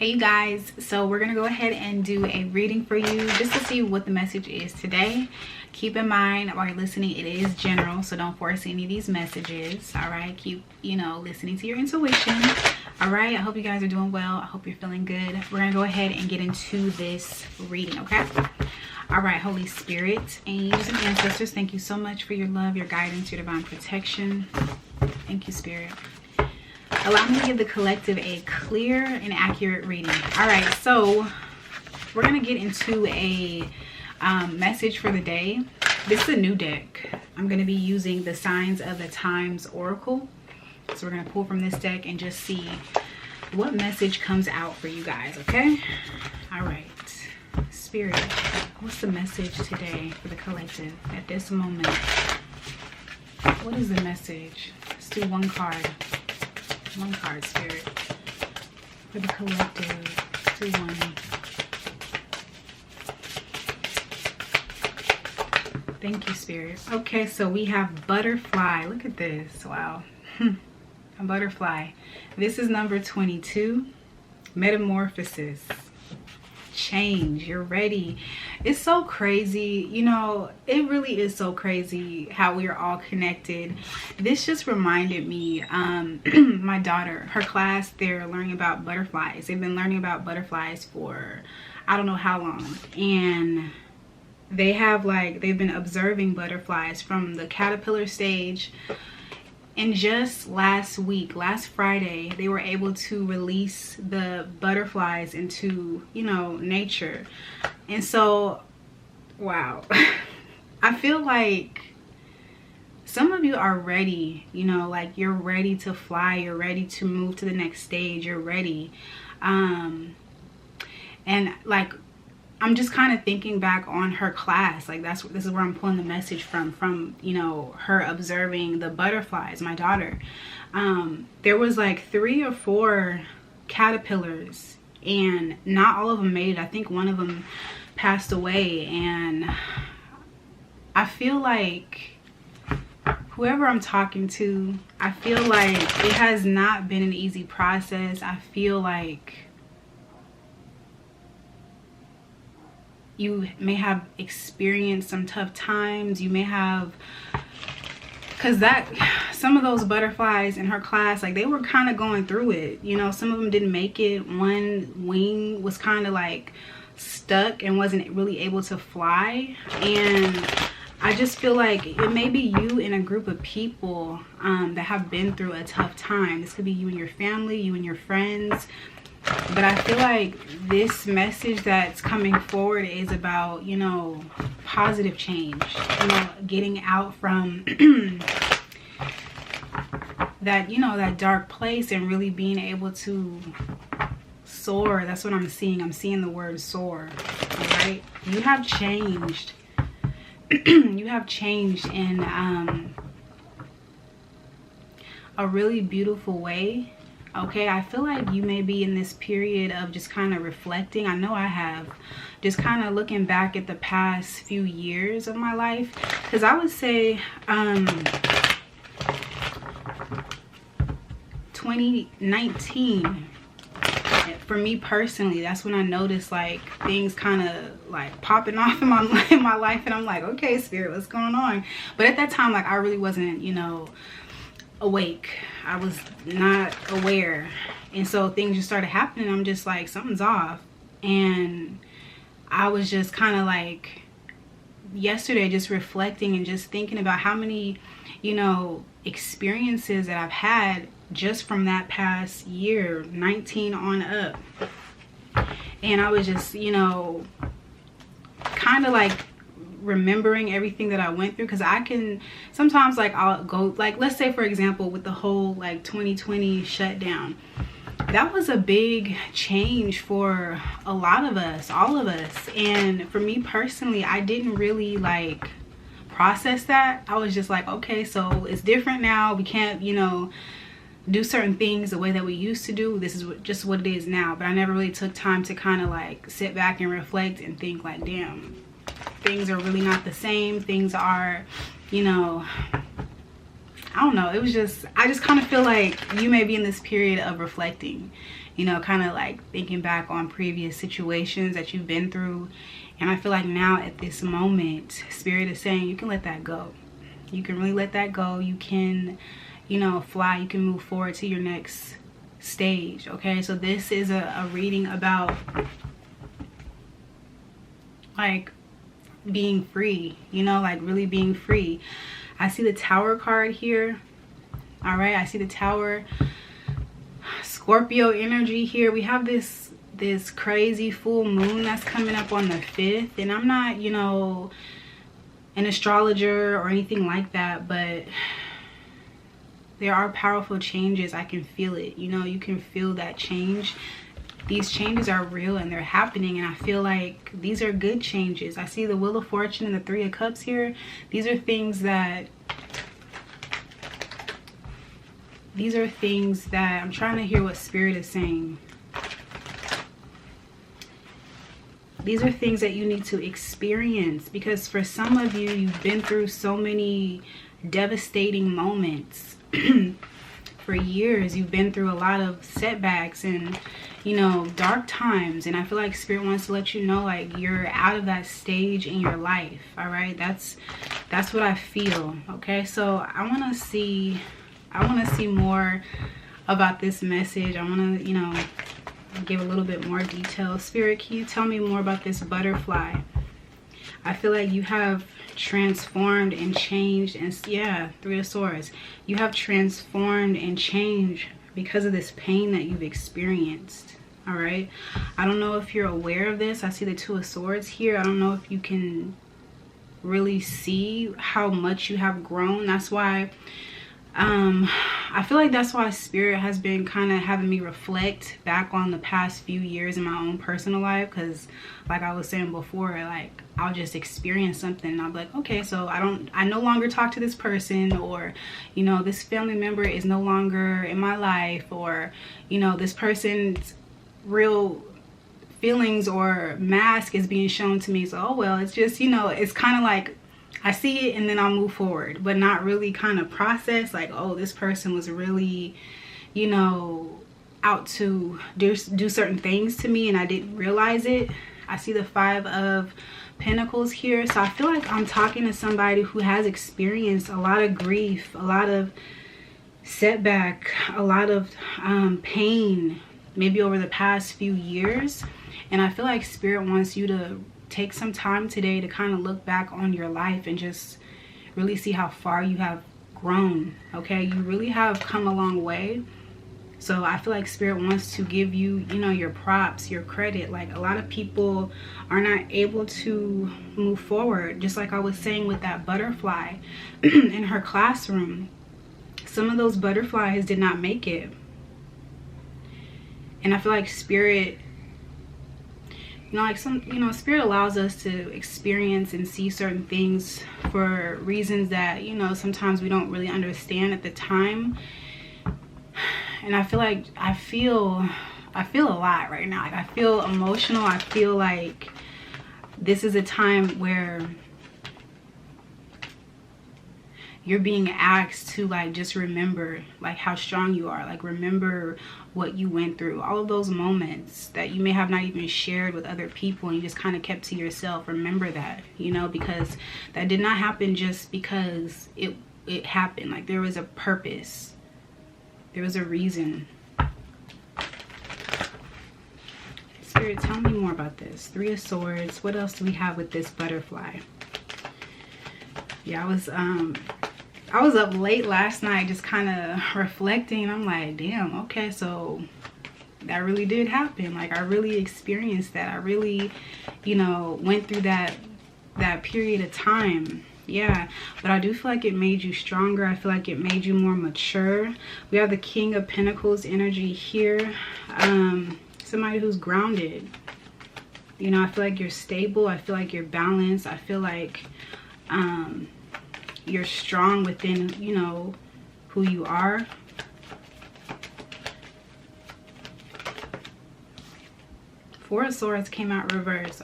Hey you guys, so we're gonna go ahead and do a reading for you just to see what the message is today. Keep in mind while you're listening, it is general, so don't force any of these messages. All right, keep listening to your intuition. All right, I hope you guys are doing well. I hope you're feeling good. We're gonna go ahead and get into this reading, okay? All right, Holy Spirit, angels and ancestors, thank you so much for your love, your guidance, your divine protection. Thank you, Spirit. Allow me to give the collective a clear and accurate reading. All right, so we're going to get into a message for the day. This is a new deck. I'm going to be using the Signs of the Times Oracle. So we're going to pull from this deck and just see what message comes out for you guys, okay? All right. Spirit, what's the message today for the collective at this moment? What is the message? Let's do one card. One card, Spirit, for the collective. Do one. Thank you, Spirit. Okay, so we have butterfly. Look at this. Wow. A butterfly. This is number 22. Metamorphosis. Change. You're ready. It's so crazy, it really is so crazy how we are all connected. This just reminded me, my daughter, her class, they're learning about butterflies. They've been learning about butterflies for I don't know how long, and they've been observing butterflies from the caterpillar stage. And just last Friday, they were able to release the butterflies into, nature. And so, wow. I feel like some of you are ready, like you're ready to fly. You're ready to move to the next stage. You're ready. And like, I'm just kind of thinking back on her class. Like this is where I'm pulling the message from her observing the butterflies, my daughter. There was like 3 or 4 caterpillars and not all of them made it. I think one of them passed away, and I feel like whoever I'm talking to, I feel like it has not been an easy process. I feel like you may have experienced some tough times. You may have, because some of those butterflies in her class, like they were kind of going through it. Some of them didn't make it. One wing was kind of like stuck and wasn't really able to fly. And I just feel like it may be you in a group of people that have been through a tough time. This could be you and your family, you and your friends. But I feel like this message that's coming forward is about, positive change, getting out from that dark place and really being able to soar. That's what I'm seeing. I'm seeing the word soar. All right. You have changed. You have changed in a really beautiful way. Okay, I feel like you may be in this period of just kind of reflecting. I know I have. Just kind of looking back at the past few years of my life. Because I would say 2019, for me personally, that's when I noticed like things kind of like popping off in my life. And I'm like, okay, Spirit, what's going on? But at that time, like I really wasn't, awake. I was not aware, and so things just started happening. I'm just like, something's off. And I was just kind of like yesterday just reflecting and just thinking about how many experiences that I've had just from that past year, 19 on up. And I was just kind of like remembering everything that I went through, because I can sometimes, like, I'll go, like, let's say for example with the whole like 2020 shutdown, that was a big change for a lot of us, all of us. And for me personally, I didn't really like process that. I was just like, okay, so it's different now. We can't do certain things the way that we used to do. This is just what it is now. But I never really took time to kind of like sit back and reflect and think like, damn, things are really not the same. Things are, I don't know. It was just, I just kind of feel like you may be in this period of reflecting you know, kind of like thinking back on previous situations that you've been through. And I feel like now at this moment, Spirit is saying you can let that go. You can really let that go. You can, you know, fly. You can move forward to your next stage. Okay, so this is a reading about like being free, you know, like really being free. I see the Tower card here. All right, I see the Tower. Scorpio energy here. We have this crazy full moon that's coming up on the 5th, and I'm not, you know, an astrologer or anything like that, but there are powerful changes. I can feel it. You know, you can feel that change. These changes are real and they're happening, and I feel like these are good changes. I see the Wheel of Fortune and the 3 of Cups here. These are things that I'm trying to hear what Spirit is saying. These are things that you need to experience, because for some of you, you've been through so many devastating moments. For years, you've been through a lot of setbacks and, you know, dark times. And I feel like Spirit wants to let you know, like, you're out of that stage in your life. All right, that's what I feel. Okay, so I want to see more about this message. I want to, you know, give a little bit more detail. Spirit, can you tell me more about this butterfly? I feel like you have transformed and changed, and yeah, 3 of Swords. You have transformed and changed because of this pain that you've experienced. All right, I don't know if you're aware of this. I see the 2 of Swords here. I don't know if you can really see how much you have grown. That's why I feel like that's why Spirit has been kind of having me reflect back on the past few years in my own personal life, because like I was saying before, like I'll just experience something and I'll be like, okay, so I no longer talk to this person, or, you know, this family member is no longer in my life, or, you know, this person's real feelings or mask is being shown to me. So, oh well, it's just, you know, it's kind of like I see it and then I'll move forward, but not really kind of process like, oh, this person was really, you know, out to do certain things to me and I didn't realize it. I see the 5 of Pentacles here. So I feel like I'm talking to somebody who has experienced a lot of grief, a lot of setback, a lot of pain, maybe over the past few years. And I feel like Spirit wants you to take some time today to kind of look back on your life and just really see how far you have grown. Okay, you really have come a long way. So I feel like Spirit wants to give you, you know, your props, your credit. Like, a lot of people are not able to move forward, just like I was saying with that butterfly in her classroom. Some of those butterflies did not make it, and I feel like Spirit, you know, like Spirit allows us to experience and see certain things for reasons that, you know, sometimes we don't really understand at the time. And I feel like I feel a lot right now. Like, I feel emotional. I feel like this is a time where you're being asked to, like, just remember, like, how strong you are. Like, remember what you went through, all of those moments that you may have not even shared with other people and you just kind of kept to yourself. Remember that, you know, because that did not happen just because it happened. Like, there was a purpose, there was a reason. Spirit, tell me more about this. 3 of Swords. What else do we have with this butterfly? Yeah, I was up late last night just kind of reflecting. I'm like, damn, okay, so that really did happen. Like, I really experienced that. I really, you know, went through that period of time. Yeah, but I do feel like it made you stronger. I feel like it made you more mature. We have the King of Pentacles energy here. Somebody who's grounded. You know, I feel like you're stable. I feel like you're balanced. I feel like you're strong within, you know, who you are. Four of Swords came out reverse.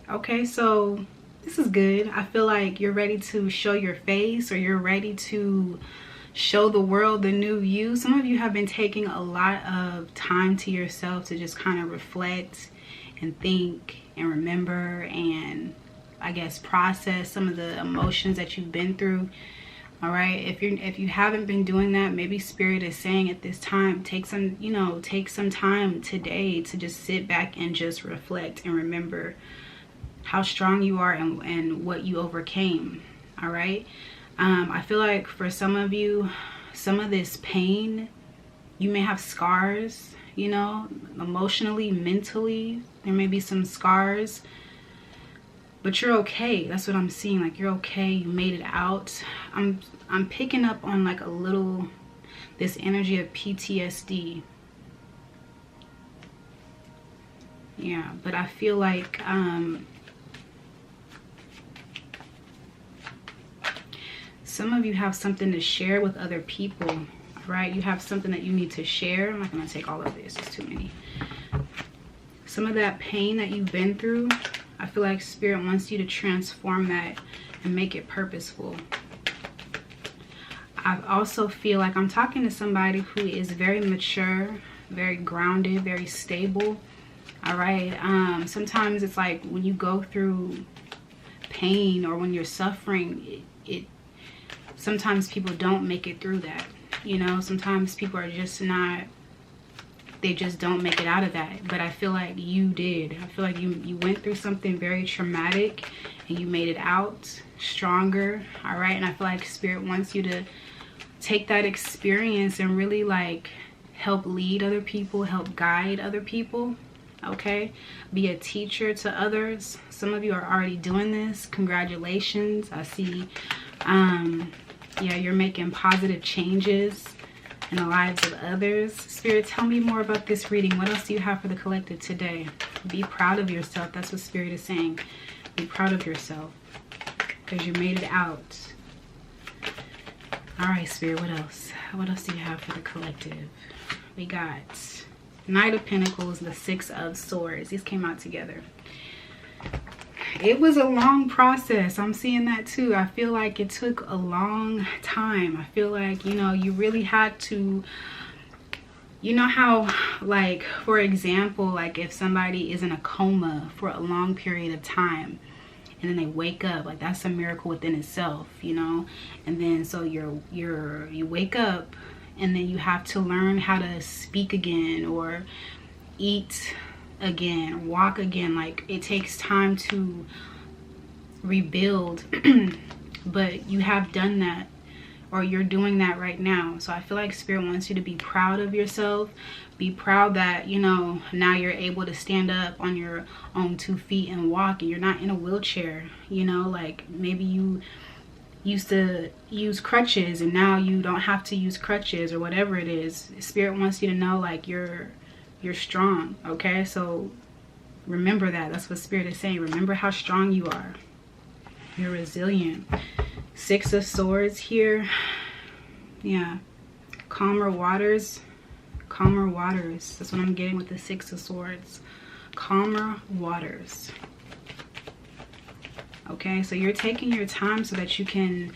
Okay, so this is good. I feel like you're ready to show your face, or you're ready to show the world the new you. Some of you have been taking a lot of time to yourself to just kind of reflect and think and remember and, I guess, process some of the emotions that you've been through. All right, if you haven't been doing that, maybe Spirit is saying at this time, take some time today to just sit back and just reflect and remember how strong you are and what you overcame. All right, I feel like for some of you, some of this pain, you may have scars, you know, emotionally, mentally, there may be some scars. But you're okay. That's what I'm seeing. Like, you're okay. You made it out. I'm picking up on like a little, this energy of PTSD. Yeah, but I feel like some of you have something to share with other people, right? You have something that you need to share. I'm not going to take all of this. It's too many. Some of that pain that you've been through, I feel like Spirit wants you to transform that and make it purposeful. I also feel like I'm talking to somebody who is very mature, very grounded, very stable. All right. Sometimes it's like when you go through pain or when you're suffering, sometimes people don't make it through that. You know, sometimes people are just not, they just don't make it out of that. But I feel like you did. I feel like you went through something very traumatic and you made it out stronger. All right. And I feel like Spirit wants you to take that experience and really like help lead other people, help guide other people. Okay, be a teacher to others. Some of you are already doing this. Congratulations. I see yeah, you're making positive changes in the lives of others. Spirit, tell me more about this reading. What else do you have for the collective today? Be proud of yourself. That's what Spirit is saying. Be proud of yourself because you made it out. All right, Spirit, what else? What else do you have for the collective? We got Knight of Pentacles, the Six of Swords. These came out together. It was a long process. I'm seeing that too. I feel like it took a long time. I feel like, you know, you really had to, you know how, like, for example, like if somebody is in a coma for a long period of time and then they wake up, like that's a miracle within itself, you know. And then so you wake up and then you have to learn how to speak again or eat again, walk again. Like it takes time to rebuild. But you have done that, or you're doing that right now. So I feel like Spirit wants you to be proud of yourself. Be proud that, you know, now you're able to stand up on your own 2 feet and walk and you're not in a wheelchair. You know, like maybe you used to use crutches and now you don't have to use crutches or whatever it is. Spirit wants you to know like you're strong. Okay, so remember that. That's what Spirit is saying. Remember how strong you are. You're resilient. Six of Swords here. Yeah, calmer waters. Calmer waters. That's what I'm getting with the Six of Swords. Calmer waters. Okay, so you're taking your time so that you can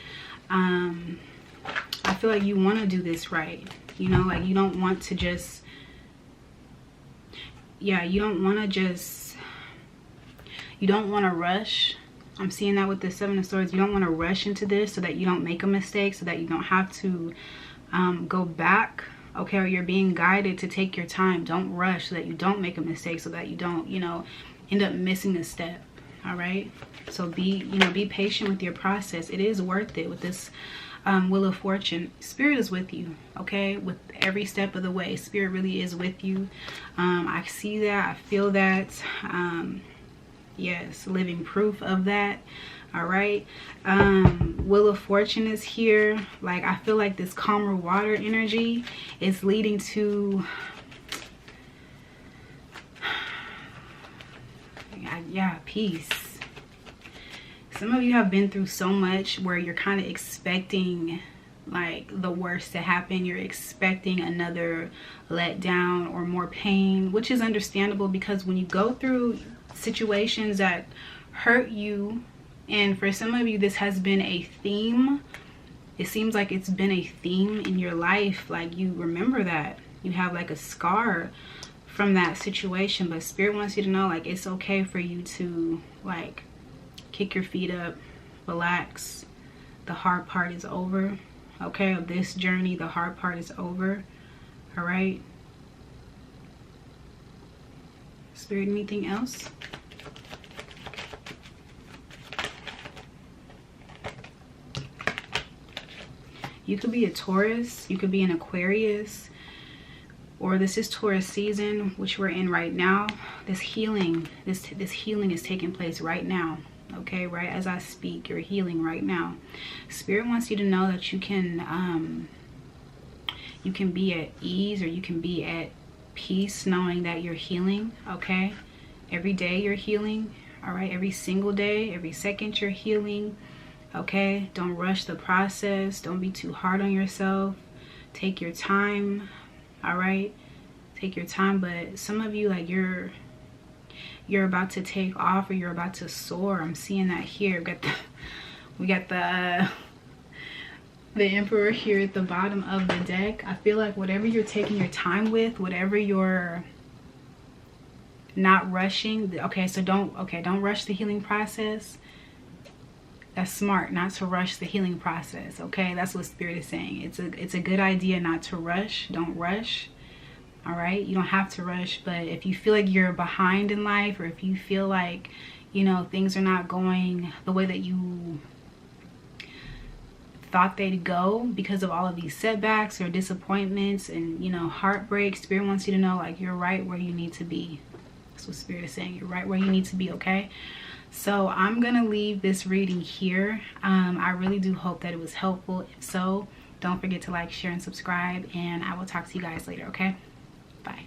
I feel like you want to do this right. You know, like you don't want to just, yeah, you don't want to rush. I'm seeing that with the Seven of Swords. You don't want to rush into this so that you don't make a mistake, so that you don't have to go back. Okay, or you're being guided to take your time. Don't rush so that you don't make a mistake, so that you don't, you know, end up missing a step. All right, so be patient with your process. It is worth it with this Wheel of Fortune. Spirit is with you, okay, with every step of the way. Spirit really is with you. I see that. I feel that. Yes, living proof of that. All right, Wheel of Fortune is here. Like I feel like this calmer water energy is leading to, yeah, peace. Some of you have been through so much where you're kind of expecting like the worst to happen. You're expecting another letdown or more pain, which is understandable because when you go through situations that hurt you, and for some of you this has been a theme It seems like it's been a theme in your life. Like you remember that. You have like a scar from that situation. But Spirit wants you to know, like, it's okay for you to like kick your feet up, relax. The hard part is over. Okay, of this journey, the hard part is over. All right. Spirit, anything else? You could be a Taurus, you could be an Aquarius, or this is Taurus season, which we're in right now. This healing, this healing is taking place right now. Okay, right as I speak, you're healing right now. Spirit wants you to know that you can be at ease, or you can be at peace knowing that you're healing. Okay, every day you're healing. All right, every single day, every second you're healing. Okay, don't rush the process. Don't be too hard on yourself. Take your time. All right, take your time. But some of you, like, you're about to take off, or you're about to soar. I'm seeing that here. We got the Emperor here at the bottom of the deck. I feel like whatever you're taking your time with, whatever you're not rushing. Okay, so don't rush the healing process. That's smart, not to rush the healing process. Okay, that's what Spirit is saying. It's a good idea not to rush. Don't rush. All right, you don't have to rush. But if you feel like you're behind in life, or if you feel like, you know, things are not going the way that you thought they'd go because of all of these setbacks or disappointments and, you know, heartbreak, Spirit wants you to know, like, you're right where you need to be. That's what Spirit is saying. You're right where you need to be. Okay, so I'm gonna leave this reading here. I really do hope that it was helpful. If so, don't forget to like, share, and subscribe, and I will talk to you guys later. Okay, bye.